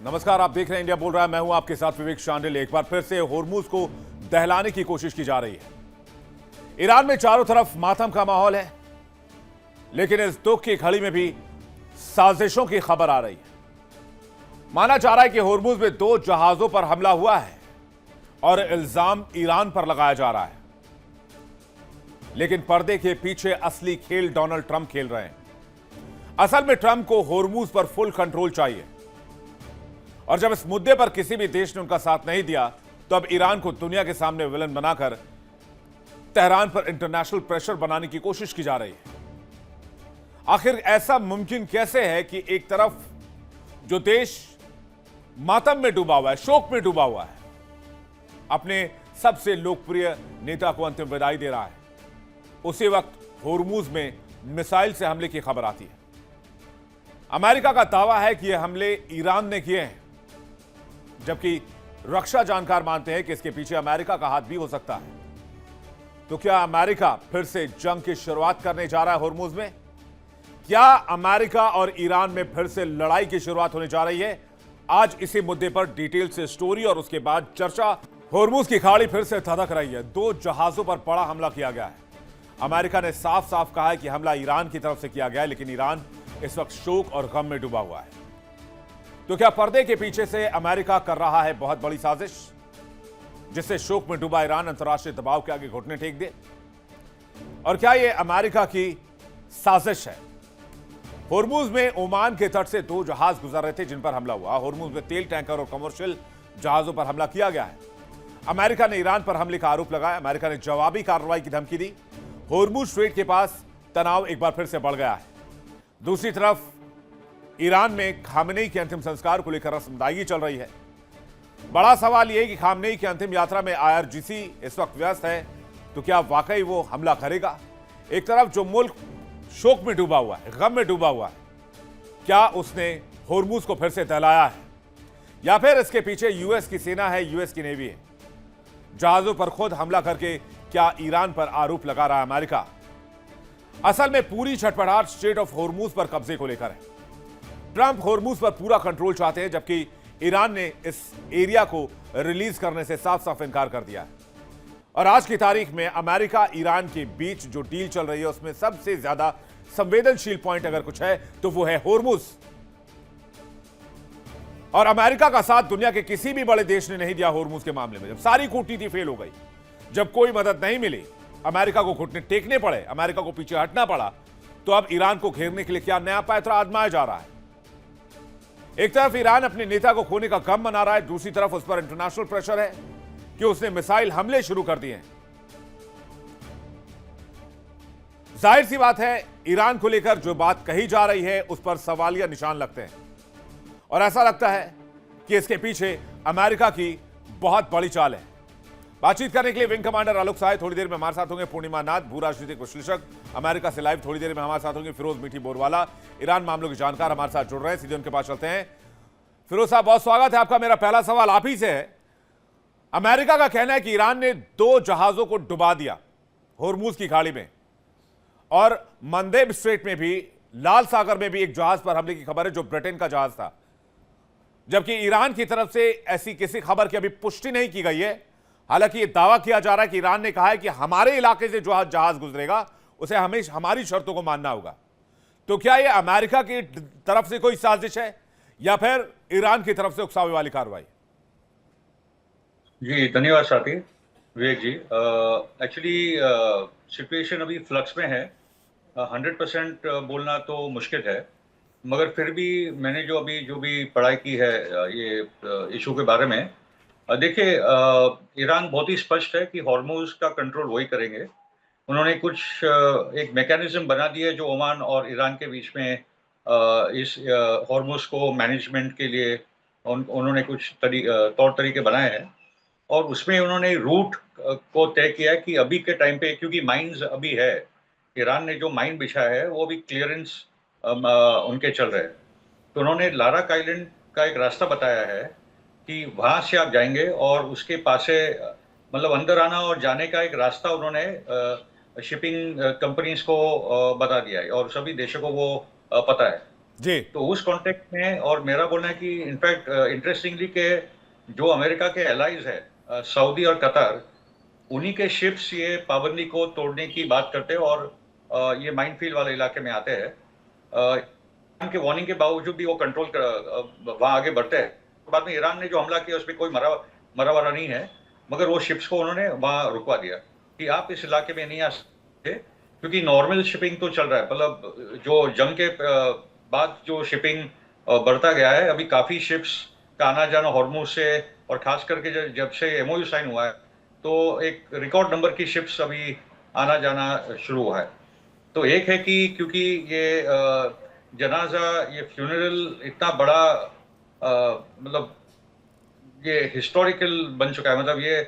नमस्कार, आप देख रहे हैं इंडिया बोल रहा है। मैं हूं आपके साथ विवेक शांडिल। एक बार फिर से होर्मुज को दहलाने की कोशिश की जा रही है। ईरान में चारों तरफ मातम का माहौल है, लेकिन इस दुख की घड़ी में भी साजिशों की खबर आ रही है। माना जा रहा है कि होर्मुज में 2 जहाजों पर हमला हुआ है और इल्जाम ईरान पर लगाया जा रहा है। लेकिन पर्दे के पीछे असली खेल डोनाल्ड ट्रंप खेल रहे हैं। असल में ट्रंप को होर्मुज पर फुल कंट्रोल चाहिए, और जब इस मुद्दे पर किसी भी देश ने उनका साथ नहीं दिया, तो अब ईरान को दुनिया के सामने विलन बनाकर तेहरान पर इंटरनेशनल प्रेशर बनाने की कोशिश की जा रही है। आखिर ऐसा मुमकिन कैसे है कि एक तरफ जो देश मातम में डूबा हुआ है, शोक में डूबा हुआ है, अपने सबसे लोकप्रिय नेता को अंतिम विदाई दे रहा है, उसी वक्त होर्मुज में मिसाइल से हमले की खबर आती है। अमेरिका का दावा है कि यह हमले ईरान ने किए हैं, जबकि रक्षा जानकार मानते हैं कि इसके पीछे अमेरिका का हाथ भी हो सकता है। तो क्या अमेरिका फिर से जंग की शुरुआत करने जा रहा है होर्मुज में? क्या अमेरिका और ईरान में फिर से लड़ाई की शुरुआत होने जा रही है? आज इसी मुद्दे पर डिटेल से स्टोरी और उसके बाद चर्चा। होर्मुज की खाड़ी फिर से धधक रही है। 2 जहाजों पर बड़ा हमला किया गया है। अमेरिका ने साफ साफ कहा है कि हमला ईरान की तरफ से किया गया है, लेकिन ईरान इस वक्त शोक और गम में डूबा हुआ है। तो क्या पर्दे के पीछे से अमेरिका कर रहा है बहुत बड़ी साजिश, जिससे शोक में डूबा ईरान अंतर्राष्ट्रीय दबाव के आगे घुटने टेक दे? और क्या यह अमेरिका की साजिश है? होर्मुज में ओमान के तट से 2 जहाज गुजर रहे थे जिन पर हमला हुआ। होर्मुज में तेल टैंकर और कमर्शियल जहाजों पर हमला किया गया है। अमेरिका ने ईरान पर हमले का आरोप लगाया। अमेरिका ने जवाबी कार्रवाई की धमकी दी। होर्मुज स्ट्रेट के पास तनाव एक बार फिर से बढ़ गया है। दूसरी तरफ ईरान में खामनेई के अंतिम संस्कार को लेकर रस्मदायगी चल रही है। बड़ा सवाल यह है कि खामनेई की अंतिम यात्रा में IRGC इस वक्त व्यस्त है, तो क्या वाकई वो हमला करेगा? एक तरफ जो मुल्क शोक में डूबा हुआ है, गम में डूबा हुआ है, क्या उसने होर्मुज को फिर से दहलाया है, या फिर इसके पीछे यूएस की सेना है, यूएस की नेवी है? जहाजों पर खुद हमला करके क्या ईरान पर आरोप लगा रहा है अमेरिका? असल में पूरी छटपटाहट स्ट्रेट ऑफ होर्मुज पर कब्जे को लेकर है। ट्रंप होर्मुज पर पूरा कंट्रोल चाहते हैं, जबकि ईरान ने इस एरिया को रिलीज करने से साफ साफ इनकार कर दिया है। और आज की तारीख में अमेरिका ईरान के बीच जो डील चल रही है, उसमें सबसे ज्यादा संवेदनशील पॉइंट अगर कुछ है तो वो है होर्मुज। और अमेरिका का साथ दुनिया के किसी भी बड़े देश ने नहीं दिया होर्मुज के मामले में। जब सारी कूटनीति फेल हो गई, जब कोई मदद नहीं मिली, अमेरिका को घुटने टेकने पड़े, अमेरिका को पीछे हटना पड़ा, तो अब ईरान को घेरने के लिए क्या नया पैंतरा आजमाया जा रहा है? एक तरफ ईरान अपने नेता को खोने का गम मना रहा है, दूसरी तरफ उस पर इंटरनेशनल प्रेशर है कि उसने मिसाइल हमले शुरू कर दिए हैं। जाहिर सी बात है, ईरान को लेकर जो बात कही जा रही है उस पर सवालिया निशान लगते हैं, और ऐसा लगता है कि इसके पीछे अमेरिका की बहुत बड़ी चाल है। बातचीत करने के लिए विंग कमांडर आलोक सहाय थोड़ी देर में हमारे साथ होंगे। पूर्णिमा नाथ, भू राजनीतिक विश्लेषक, अमेरिका से लाइव थोड़ी देर में हमारे साथ होंगे। फिरोज मीठी बोरवाला, ईरान मामलों के जानकार हमारे साथ जुड़ रहे हैं। सीधे उनके पास चलते हैं। फिरोज साहब, बहुत स्वागत है आपका। मेरा पहला सवाल आप ही से है। अमेरिका का कहना है कि ईरान ने 2 जहाजों को डुबा दिया होर्मुज की खाड़ी में, और मंदेब स्ट्रेट में भी, लाल सागर में भी एक जहाज पर हमले की खबर है जो ब्रिटेन का जहाज था, जबकि ईरान की तरफ से ऐसी किसी खबर की अभी पुष्टि नहीं की गई है। हालांकि यह दावा किया जा रहा है कि ईरान ने कहा है कि हमारे इलाके से जो जहाज गुजरेगा उसे हमें हमारी शर्तों को मानना होगा। तो क्या यह अमेरिका की तरफ से कोई साजिश है, या फिर ईरान की तरफ से उकसावे वाली कार्रवाई? जी धन्यवाद साथी विवेक जी। एक्चुअली सिचुएशन अभी फ्लक्स में है। 100% बोलना तो मुश्किल है, मगर फिर भी मैंने जो भी पढ़ाई की है ये इशू के बारे में, देखिए ईरान बहुत ही स्पष्ट है कि हॉर्मुज का कंट्रोल वही करेंगे। उन्होंने कुछ एक मैकेनिज्म बना दिया जो ओमान और ईरान के बीच में इस हॉर्मुज को मैनेजमेंट के लिए उन्होंने कुछ तौर तरीके बनाए हैं, और उसमें उन्होंने रूट को तय किया कि अभी के टाइम पे, क्योंकि माइंस अभी है, ईरान ने जो माइन बिछा है वो भी क्लियरेंस उनके चल रहे हैं। तो उन्होंने लारक आइलैंड का एक रास्ता बताया है कि वहाँ से आप जाएंगे, और उसके पास से मतलब अंदर आना और जाने का एक रास्ता उन्होंने शिपिंग कंपनीज को बता दिया है, और सभी देशों को वो पता है। जी। तो उस कॉन्टेक्स्ट में और मेरा बोलना है कि इनफैक्ट इंटरेस्टिंगली के जो अमेरिका के एलाइज है सऊदी और कतर, उन्हीं के शिप्स ये पाबंदी को तोड़ने की बात करते हैं और ये माइनफील्ड वाले इलाके में आते हैं। ईरान के वार्निंग के बावजूद भी वो कंट्रोल वहां आगे बढ़ते हैं। बाद में ईरान ने जो हमला किया उसमें कोई मरा वरा नहीं है, मगर वो शिप्स को उन्होंने वहां रुकवा दिया कि आप इस इलाके में नहीं आ सकते, क्योंकि नॉर्मल शिपिंग तो चल रहा है। मतलब जो जंग के बाद जो शिपिंग बढ़ता गया है, अभी काफी शिप्स का आना जाना हॉर्मुज से, और खास करके जब से एमओयू साइन हुआ है तो एक रिकॉर्ड नंबर की शिप्स अभी आना जाना शुरू हुआ है। तो एक है कि क्योंकि ये जनाजा, ये फ्यूनरल इतना बड़ा मतलब ये हिस्टोरिकल बन चुका है। मतलब ये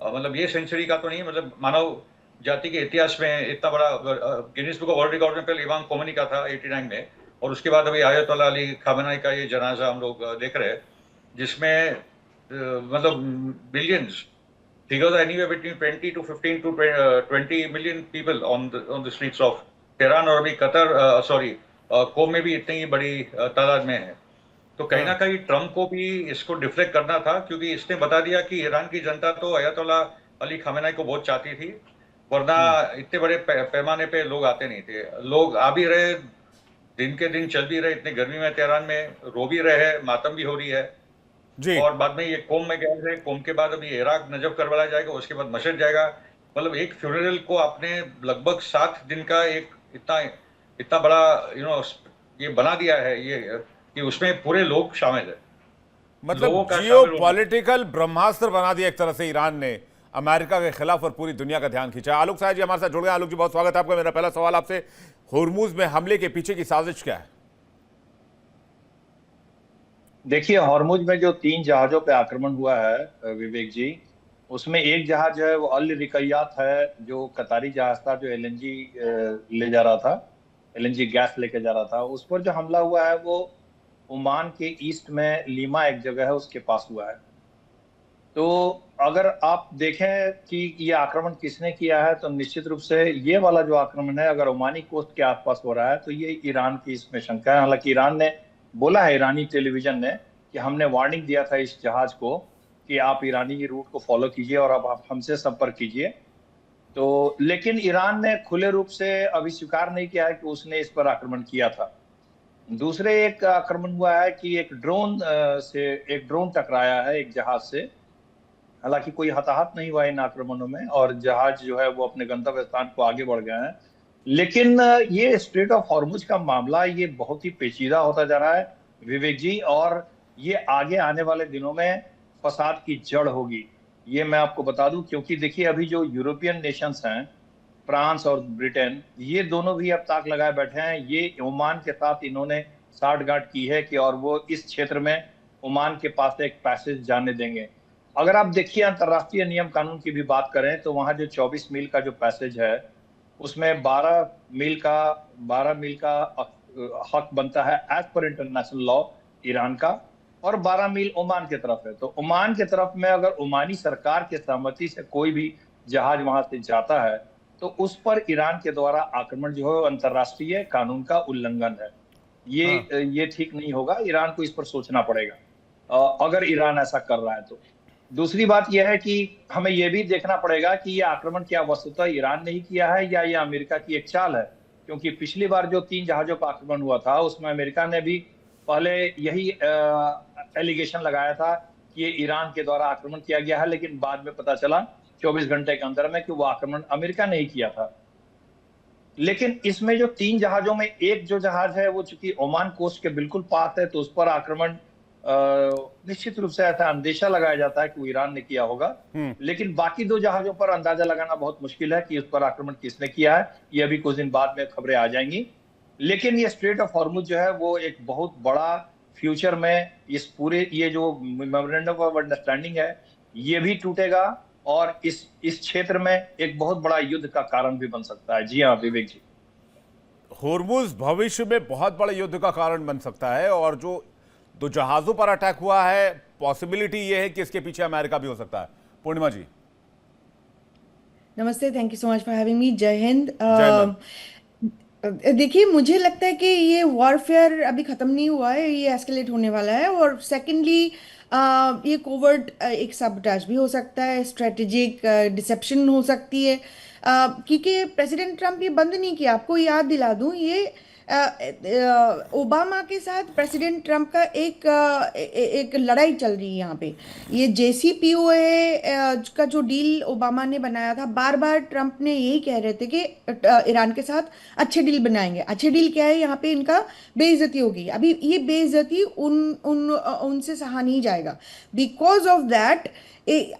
मतलब ये सेंचुरी का तो नहीं, मतलब मानव जाति के इतिहास में इतना बड़ा Guinness book of world record में पहले इमाम खोमेनी का था 89 में, और उसके बाद अभी आयतुल्लाह अली खामेनी का ये जनाजा हम लोग देख रहे हैं, जिसमें मतलब billions, figures are anywhere between 20 to 15 to 20 million people on the streets of Tehran, और अभी कतर सॉरी कोम में भी इतनी ही बड़ी तादाद में है। तो कहीं ना हाँ। कहीं ट्रम्प को भी इसको डिफ्लेक्ट करना था, क्योंकि इसने बता दिया कि ईरान की जनता तो अयतुल्लाह अली खामेनी को बहुत चाहती थी, वरना इतने बड़े पैमाने पे लोग आते नहीं थे। लोग आ भी रहे, दिन के दिन चल भी रहे, इतनी गर्मी में तेहरान में रो भी रहे हैं, मातम भी हो रही है। जी। और बाद में ये कोम में गए थे, कोम के बाद अभी इराक नजफ करबला जाएगा, उसके बाद मशहद जाएगा। मतलब एक फ्यूनरल को आपने लगभग 7 दिन का एक इतना इतना बड़ा ये बना दिया है, ये कि उसमें पूरे लोग शामिल है, मतलब लोगों का जियो शामिल होना। पॉलिटिकल ब्रह्मास्त्र बना दिया एक तरह से ईरान ने, अमेरिका के खिलाफ, और पूरी दुनिया का ध्यान खींचा। आलोक साहब जी हमारे साथ जुड़ गए। आलोक जी, बहुत स्वागत है आपका। मेरा पहला सवाल आपसे, होर्मुज में हमले के पीछे की साजिश क्या है? देखिए, हॉर्मुज में जो 3 जहाजों पे आक्रमण हुआ है विवेक जी, उसमें एक जहाज जो है वो अल रिकैयात है, जो कतारी जहाज था, जो एलएनजी ले जा रहा था, एलएनजी गैस लेके जा रहा था। उस पर जो हमला हुआ है वो ओमान के ईस्ट में लीमा एक जगह है, उसके पास हुआ है। तो अगर आप देखें कि ये आक्रमण किसने किया है, तो निश्चित रूप से ये वाला जो आक्रमण है, अगर ओमानी कोस्ट के आसपास हो रहा है तो ये ईरान की इसमें शंका है। हालांकि ईरान ने बोला है, ईरानी टेलीविजन ने, कि हमने वार्निंग दिया था इस जहाज को कि आप ईरानी रूट को फॉलो कीजिए और अब आप हमसे संपर्क कीजिए। तो लेकिन ईरान ने खुले रूप से अभी स्वीकार नहीं किया है कि उसने इस पर आक्रमण किया था। दूसरे एक आक्रमण हुआ है कि एक ड्रोन टकराया है एक जहाज से। हालांकि कोई हताहत नहीं हुआ इन आक्रमणों में, और जहाज जो है वो अपने गंतव्य स्थान को आगे बढ़ गए हैं। लेकिन ये स्ट्रेट ऑफ हॉर्मुज का मामला ये बहुत ही पेचीदा होता जा रहा है विवेक जी, और ये आगे आने वाले दिनों में फसाद की जड़ होगी, ये मैं आपको बता दूं। क्योंकि देखिए, अभी जो यूरोपियन नेशंस हैं, फ्रांस और ब्रिटेन, ये दोनों भी अब ताक लगाए बैठे हैं। ये ओमान के साथ इन्होंने साठगांठ की है कि और वो इस क्षेत्र में ओमान के पास एक पैसेज जाने देंगे। अगर आप देखिए, अंतर्राष्ट्रीय नियम कानून की भी बात करें तो वहां जो 24 मील का जो पैसेज है, उसमें 12 मील का हक बनता है as per international law Iran का, और 12 मील ओमान की तरफ है। तो ओमान की तरफ में अगर ओमानी सरकार की सहमति से कोई भी जहाज वहां से जाता है तो उस पर ईरान के द्वारा आक्रमण जो है अंतर्राष्ट्रीय कानून का उल्लंघन है। हाँ। ये ठीक नहीं होगा, ईरान को इस पर सोचना पड़ेगा अगर ईरान ऐसा कर रहा है तो। दूसरी बात यह है कि हमें यह भी देखना पड़ेगा कि यह आक्रमण क्या वस्तुतः ईरान ने ही किया है या यह अमेरिका की एक चाल है। क्योंकि पिछली बार जो 3 जहाजों पर आक्रमण हुआ था, उसमें अमेरिका ने भी पहले यही एलिगेशन लगाया था कि ये ईरान के द्वारा आक्रमण किया गया है, लेकिन बाद में पता चला 24 घंटे के अंदर में कि वो आक्रमण अमेरिका ने ही किया था। लेकिन इसमें जो 3 जहाजों में एक जो जहाज है वो चूंकि ओमान कोस्ट के बिल्कुल पास है, तो उस पर आक्रमण निश्चित रूप से ऐसा अंदेशा लगाया जाता है कि वो ईरान ने किया होगा। लेकिन बाकी 2 जहाजों पर अंदाजा लगाना बहुत मुश्किल है कि उस पर आक्रमण किसने किया है। ये अभी कुछ दिन बाद में खबरें आ जाएंगी। लेकिन ये स्ट्रेट ऑफ हॉर्मुज जो है वो एक बहुत बड़ा फ्यूचर में इस पूरे ये जो मेमोरेंडम ऑफ अंडरस्टैंडिंग है, ये भी टूटेगा और इस क्षेत्र में एक बहुत बड़ा युद्ध का कारण भी बन सकता है। जी हाँ विवेक जी, होर्मुज भविष्य में बहुत बड़े युद्ध का कारण बन सकता है, और जो 2 जहाजों पर अटैक हुआ है, पॉसिबिलिटी यह है कि इसके पीछे अमेरिका भी हो सकता है। पूर्णिमा जी। Namaste. Thank you so much for having me. Jai Hind. जय हिंद। देखिए, मुझे लगता है कि ये वॉरफेयर अभी खत्म नहीं हुआ है, ये एस्केलेट होने वाला है। और सेकेंडली ये कोवर्ट एक साबोटाज भी हो सकता है, स्ट्रेटेजिक डिसेप्शन हो सकती है। क्योंकि प्रेसिडेंट ट्रम्प ये बंद नहीं किया। आपको याद दिला दूं, ये ओबामा के साथ प्रेसिडेंट ट्रम्प का एक लड़ाई चल रही है यहाँ पे। ये JCPOA का जो डील ओबामा ने बनाया था, बार बार ट्रम्प ने यही कह रहे थे कि ईरान के साथ अच्छे डील बनाएंगे। अच्छे डील क्या है, यहाँ पे इनका बेइज्जती होगी। अभी ये बेइज्जती उनसे सहा नहीं जाएगा। बिकॉज ऑफ दैट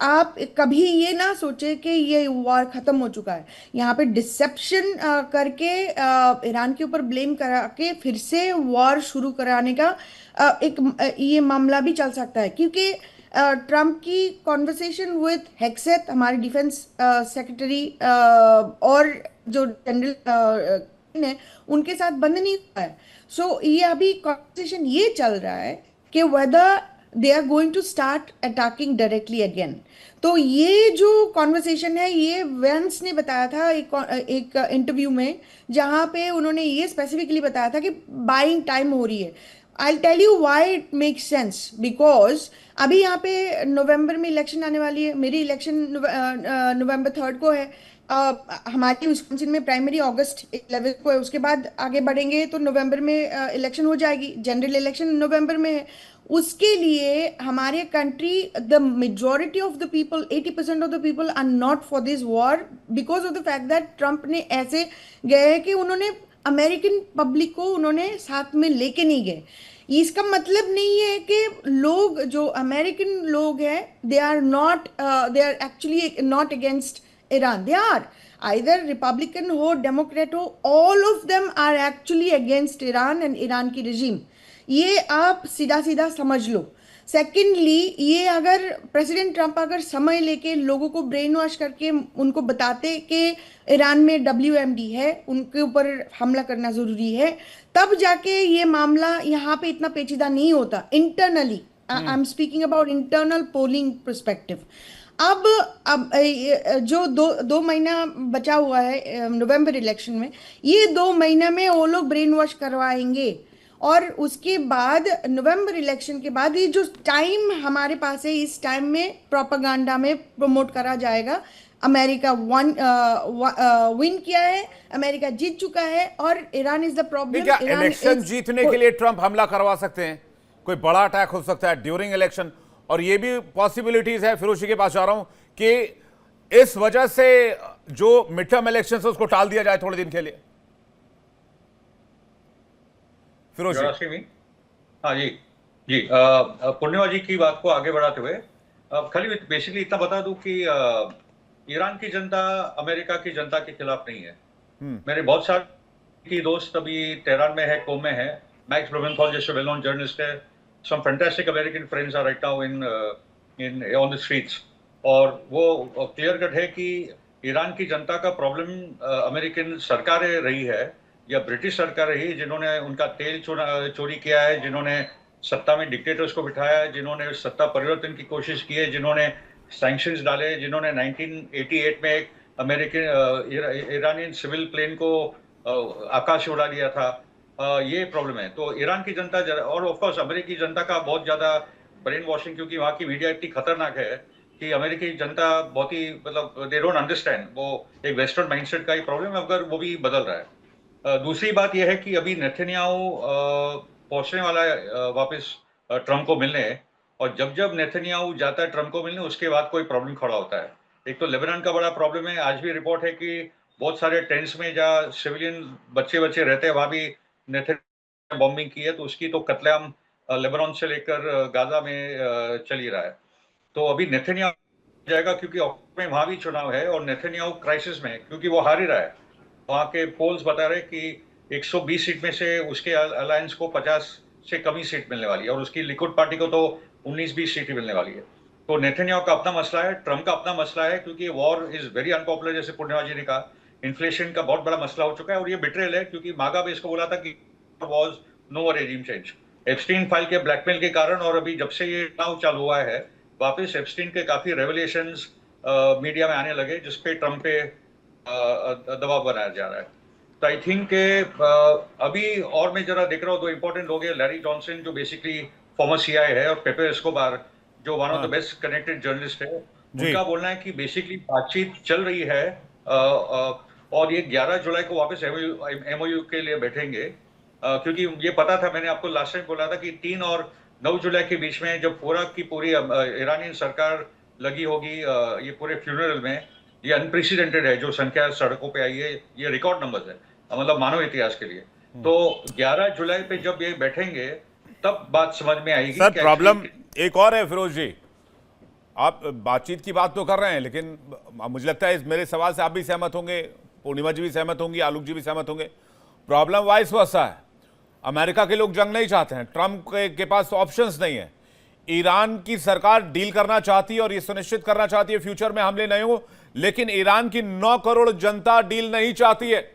आप कभी ये ना सोचे कि ये वॉर खत्म हो चुका है। यहाँ पे डिसेप्शन करके ईरान के ऊपर ब्लेम करा के फिर से वॉर शुरू कराने का ये मामला भी चल सकता है। क्योंकि ट्रम्प की कॉन्वर्सेशन विद हेक्सेथ, हमारे डिफेंस सेक्रेटरी, और जो जनरल है, उनके साथ बंद नहीं हुआ है। सो ये अभी कॉन्वर्सेशन ये चल रहा है कि whether they are going to start attacking directly again. तो ये जो कॉन्वर्सेशन है, ये वेंस ने बताया था एक इंटरव्यू में, जहाँ पे उन्होंने ये स्पेसिफिकली बताया था कि बाइंग टाइम हो रही है। I tell you why it make sense. Because अभी यहाँ पे नवंबर में इलेक्शन आने वाली है। मेरी इलेक्शन नवंबर 3 को है। हमारी विस्कॉन्सिन में प्राइमरी अगस्त 11 को है। उसके बाद आगे बढ़ेंगे तो नवंबर में इलेक्शन हो जाएगी। जनरल इलेक्शन नवंबर में है। उसके लिए हमारे country, the majority of the people, 80% of the people are not for this war, because of the fact that Trump ने ऐसे गए हैं कि उन्होंने अमेरिकन पब्लिक को उन्होंने साथ में लेके नहीं गए। इसका मतलब नहीं है कि लोग जो अमेरिकन लोग हैं, they are actually not against Iran. They are either Republican हो, डेमोक्रेट हो, all of them are actually against Iran and Iran की रजीम। ये आप सीधा सीधा समझ लो। सेकेंडली, ये अगर प्रेसिडेंट ट्रम्प अगर समय लेके लोगों को ब्रेन वॉश करके उनको बताते कि ईरान में WMD है, उनके ऊपर हमला करना ज़रूरी है, तब जाके ये मामला यहाँ पे इतना पेचीदा नहीं होता। Internally I am speaking about internal polling perspective. अब जो दो महीना बचा हुआ है नवंबर इलेक्शन में, ये 2 महीना में वो लोग ब्रेन वॉश करवाएंगे। और उसके बाद नवंबर इलेक्शन के बाद ये जो टाइम हमारे पास है, इस टाइम में प्रोपागेंडा में प्रमोट करा जाएगा अमेरिका विन किया है, अमेरिका जीत चुका है और ईरान इज द प्रॉब्लम। क्या इलेक्शन जीतने के लिए ट्रंप हमला करवा सकते हैं? कोई बड़ा अटैक हो सकता है ड्यूरिंग इलेक्शन, और ये भी पॉसिबिलिटीज है, फिरोजी के पास जा रहा हूं, कि इस वजह से जो मिड टर्म इलेक्शन है उसको टाल दिया जाए थोड़े दिन के लिए। फिरोजी। हाँ जी जी, पूर्णिमा जी की बात को आगे बढ़ाते हुए खाली बेसिकली इतना बता दूं कि ईरान की जनता अमेरिका की जनता के खिलाफ नहीं है। मेरे बहुत सारे की दोस्त अभी तेहरान में है, कोम में है। मैक्स ब्लूमेंथॉल जैसे वेल नोन जर्नलिस्ट है। Some fantastic American friends are right now in on the streets. और वो क्लियर कट है कि ईरान की जनता का प्रॉब्लम अमेरिकन सरकारें रही है या ब्रिटिश सरकार रही, जिन्होंने उनका तेल चोरी किया है, जिन्होंने सत्ता में डिक्टेटर्स को बिठाया है, जिन्होंने सत्ता परिवर्तन की कोशिश की है, जिन्होंने सैंक्शंस डाले, जिन्होंने 1988 में एक अमेरिकन ईरानियन सिविल प्लेन को आकाश उड़ा दिया था। ये प्रॉब्लम है। तो ईरान की जनता और ऑफ कोर्स अमेरिकी जनता का बहुत ज्यादा ब्रेन वॉशिंग, क्योंकि वहाँ की मीडिया इतनी खतरनाक है कि अमेरिकी जनता बहुत ही मतलब दे डोंट अंडरस्टैंड। वो एक वेस्टर्न माइंडसेट का ही प्रॉब्लम है, मगर वो भी बदल रहा है। दूसरी बात यह है कि अभी नेतन्याहू पहुंचने वाला है वापस ट्रम्प को मिलने, और जब जब नेतन्याहू जाता है ट्रम्प को मिलने, उसके बाद कोई प्रॉब्लम खड़ा होता है। एक तो लेबनान का बड़ा प्रॉब्लम है। आज भी रिपोर्ट है कि बहुत सारे टेंट्स में जहाँ सिविलियन बच्चे रहते हैं, वहां भी नेतन्याहू बॉम्बिंग की है। तो उसकी तो कत्लेआम लेबनान से लेकर गाजा में चल ही रहा है। तो अभी नेतन्याहू जाएगा क्योंकि अक्टूबर में वहां भी चुनाव है, और नेतन्याहू क्राइसिस में है क्योंकि वो हार ही रहा है। वहां के पोल्स बता रहे कि 120 सीट में से उसके अलायंस को 50 से कम ही सीट मिलने वाली है, और उसकी लिकुड पार्टी को तो 19-20 सीट ही मिलने वाली है। तो नेतन्याहू का अपना मसला है, ट्रम्प का अपना मसला है, क्योंकि वॉर इज वेरी अनपॉपुलर, जैसे पूर्णिमा जी ने कहा। इन्फ्लेशन का बहुत बड़ा मसला हो चुका है, और ये बिट्रेल है, क्योंकि मागा भी इसको बोला था कि was no regime change. Epstein file के ब्लैकमेल के कारण, और अभी जब से ये चुनाव चालू हुआ है, वापस एप्स्टीन के काफी रेवलेशंस मीडिया में आने लगे, जिसपे ट्रम्प पे दबाव बनाया जा रहा है। तो आई थिंक अभी और मैं जरा देख रहा हूँ, दो इंपॉर्टेंट लोग हैं, लैरी जॉनसन जो बेसिकली फॉर्मर सीआई है, और पेपे एस्कोबार जो one of the best connected journalist है। उनका बोलना है कि बेसिकली बातचीत चल रही है और ये 11 जुलाई को वापस एमओयू के लिए बैठेंगे, क्योंकि ये पता था, मैंने आपको लास्ट टाइम बोला था कि 3 और 9 जुलाई के बीच में जब पूरा की पूरी ईरानी सरकार लगी होगी ये पूरे फ्यूनरल में, ये अनप्रेसिडेंटेड है जो संख्या सड़कों पे आई है, ये रिकॉर्ड नंबर्स है, मतलब मानव इतिहास के लिए। तो 11 जुलाई पे जब ये बैठेंगे तब बात समझ में आएगी। सर प्रॉब्लम एक और है फिरोज जी, आप बातचीत की बात तो कर रहे हैं, लेकिन मुझे लगता है इस मेरे सवाल से आप भी सहमत होंगे, पूर्णिमा जी भी सहमत होंगी, आलोक जी भी सहमत होंगे, प्रॉब्लम वाइस वर्सा है। अमेरिका के लोग जंग नहीं चाहते हैं, ट्रंप के पास ऑप्शंस नहीं है। ईरान की सरकार डील करना चाहती है और ये सुनिश्चित करना चाहती है फ्यूचर में हमले नहीं हो, लेकिन ईरान की 9 करोड़ जनता डील नहीं चाहती है।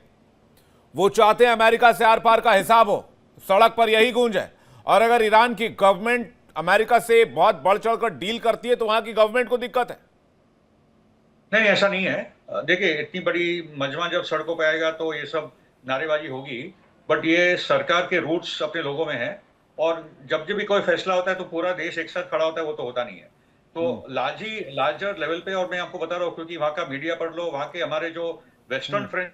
वो चाहते हैं अमेरिका से आर पार का हिसाब हो, सड़क पर यही गूंज है। और अगर ईरान की गवर्नमेंट अमेरिका से बहुत बढ़ चढ़कर डील करती है तो वहां की गवर्नमेंट को दिक्कत है। नहीं, ऐसा नहीं है। देखिए, इतनी बड़ी मजमा जब सड़कों पे आएगा तो ये सब नारेबाजी होगी, बट ये सरकार के रूट्स अपने लोगों में है, और जब भी कोई फैसला होता है तो पूरा देश एक साथ खड़ा होता है, वो तो होता नहीं है। तो लार्जर लेवल पे, और मैं आपको बता रहा हूँ क्योंकि वहाँ का मीडिया पढ़ लो, वहाँ के हमारे जो वेस्टर्न फ्रेंड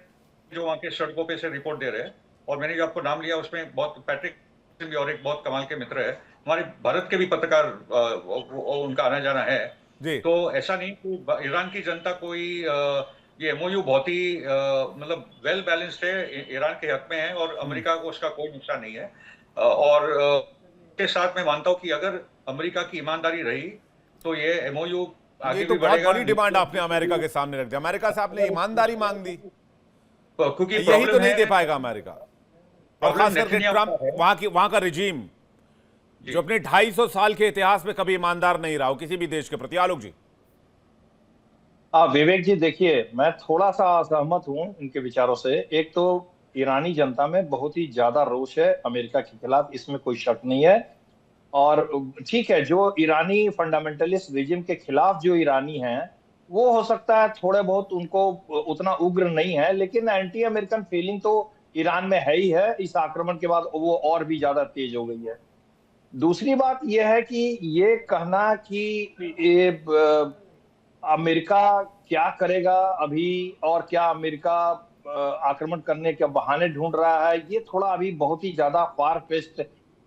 जो वहाँ के सड़कों पे से रिपोर्ट दे रहे हैं, और मैंने जो आपको नाम लिया उसमें बहुत पैट्रिक भी और एक बहुत कमाल के मित्र है हमारे भारत के भी पत्रकार, उनका आना जाना है जी। तो ऐसा नहीं कि ईरान की जनता कोई ये एमओयू बहुत ही मतलब वेल बैलेंस्ड है, ईरान के हक में है, और अमेरिका को उसका कोई नुकसान नहीं है। और के साथ मैं मानता हूँ कि अगर अमेरिका की ईमानदारी रही तो ये एमओयू आगे भी बढ़ेगा। बहुत बड़ी डिमांड आपने अमेरिका के सामने रख दी, अमेरिका से आपने ईमानदारी मांग दी, क्योंकि यही तो नहीं दे पाएगा अमेरिका, और खास करके ट्रंप, वहां का रिजीम जो अपने 250 साल के इतिहास में कभी ईमानदार नहीं रहा हो किसी भी देश के प्रति। आलोक जी। विवेक जी, देखिए, मैं थोड़ा सा असहमत हूं इनके विचारों से। एक तो ईरानी जनता में बहुत ही ज्यादा रोष है अमेरिका के खिलाफ, इसमें कोई शक नहीं है। और ठीक है, जो ईरानी फंडामेंटलिस्ट रिजिम के खिलाफ जो ईरानी हैं, वो हो सकता है थोड़े बहुत उनको उतना उग्र नहीं है, लेकिन एंटी अमेरिकन फीलिंग तो ईरान में है ही है। इस आक्रमण के बाद वो और भी ज्यादा तेज हो गई है। दूसरी बात यह है कि ये कहना कि ये अमेरिका क्या करेगा अभी, और क्या अमेरिका आक्रमण करने के बहाने ढूंढ रहा है, ये थोड़ा अभी बहुत ही ज्यादा फार फेस्ट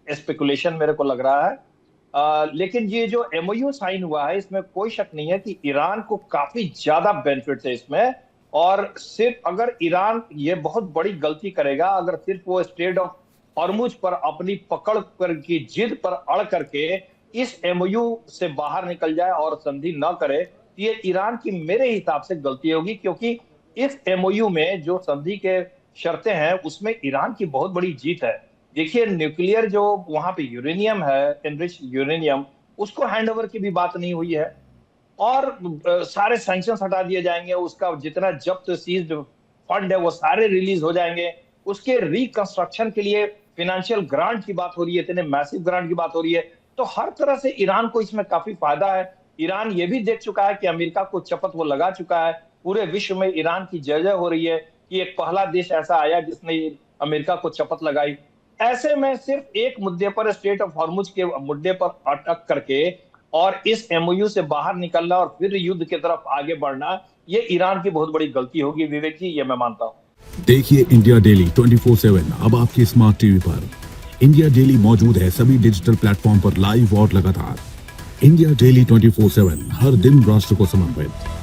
स्पेकुलेशन मेरे को लग रहा है। लेकिन ये जो एमओयू साइन हुआ है, इसमें कोई शक नहीं है कि ईरान को काफी ज्यादा बेनिफिट है इसमें। और सिर्फ अगर ईरान ये बहुत बड़ी गलती करेगा, अगर सिर्फ वो स्ट्रेट ऑफ हॉर्मुज पर अपनी पकड़ पर की जिद पर अड़ करके इस एमओयू से बाहर निकल जाए और संधि न करे, तो ये ईरान की मेरे हिसाब से गलती होगी। क्योंकि इस एमओयू में जो संधि के शर्तें हैं उसमें ईरान की बहुत बड़ी जीत है। देखिए, न्यूक्लियर जो वहां पे यूरेनियम है, एनरिच यूरेनियम, उसको हैंडओवर की भी बात नहीं हुई है, और सारे सैंक्शंस हटा दिए जाएंगे, उसका जितना जब्त सीज्ड फंड है वो सारे रिलीज हो जाएंगे, उसके रिकंस्ट्रक्शन के लिए फाइनेंशियल ग्रांट की बात हो रही है, इतने मैसिव ग्रांट की बात हो रही है। तो हर तरह से ईरान को इसमें काफी फायदा है। ईरान ये भी देख चुका है कि अमेरिका को चपत वो लगा चुका है, पूरे विश्व में ईरान की जय जय हो रही है कि एक पहला देश ऐसा आया जिसने अमेरिका को चपत लगाई। ऐसे में सिर्फ एक मुद्दे पर, स्ट्रेट ऑफ हॉर्मुज के मुद्दे पर अटक करके और इस एमओयू से बाहर निकलना और फिर युद्ध की तरफ आगे बढ़ना, ये ईरान की बहुत बड़ी गलती होगी विवेक जी, ये मैं मानता हूं। देखिए इंडिया डेली 24/7 अब आपके स्मार्ट टीवी पर। इंडिया डेली मौजूद है सभी डिजिटल प्लेटफॉर्म पर लाइव और लगातार। इंडिया डेली 24/7 हर दिन राष्ट्र को समर्पित।